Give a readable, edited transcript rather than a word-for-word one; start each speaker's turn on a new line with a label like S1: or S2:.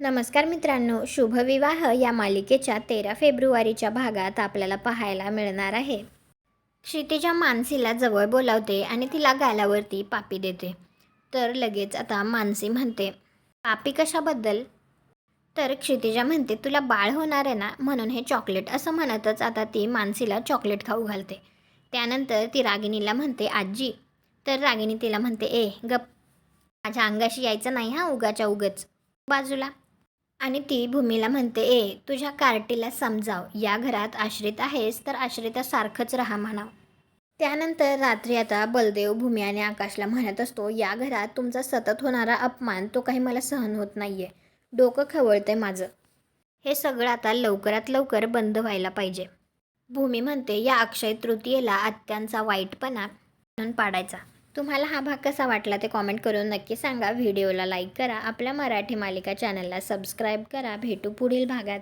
S1: नमस्कार मित्रांनो, शुभविवाह या मालिकेच्या 13 फेब्रुवारीच्या भागात आपल्याला पाहायला मिळणार आहे. क्षितिजा मानसीला जवळ बोलावते आणि तिला गालावरती पापी देते. तर लगेच आता मानसी म्हणते, पापी कशाबद्दल? तर क्षितिजा म्हणते, तुला बाळ होणार आहे ना, म्हणून हे चॉकलेट. असं म्हणतच आता ती मानसीला चॉकलेट खाऊ घालते. त्यानंतर ती रागिणीला म्हणते, आजी. तर रागिणी तिला म्हणते, ए गप, माझ्या अंगाशी यायचं नाही हा, उगाच्या उगच बाजूला. आणि ती भूमीला म्हणते, ए तुझ्या कार्टीला समजाव, या घरात आश्रित आहेस तर आश्रितासारखंच राहा म्हणाव. त्यानंतर रात्री आता बलदेव भूमी आणि आकाशला म्हणत असतो, या घरात तुमचा सतत होणारा अपमान तो काही मला सहन होत नाहीये. डोकं खवळतंय माझं. हे सगळं आता लवकरात लवकर बंद व्हायला पाहिजे. भूमी म्हणते, या अक्षय तृतीयेला आत्यांचा वाईटपणा म्हणून पाडायचा. तुम्हाला हा भाग कसा वाटला ते कॉमेंट करून नक्की सांगा. व्हिडिओला लाईक करा. आपल्या मराठी मालिका चॅनलला सबस्क्राईब करा. भेटू पुढील भागात.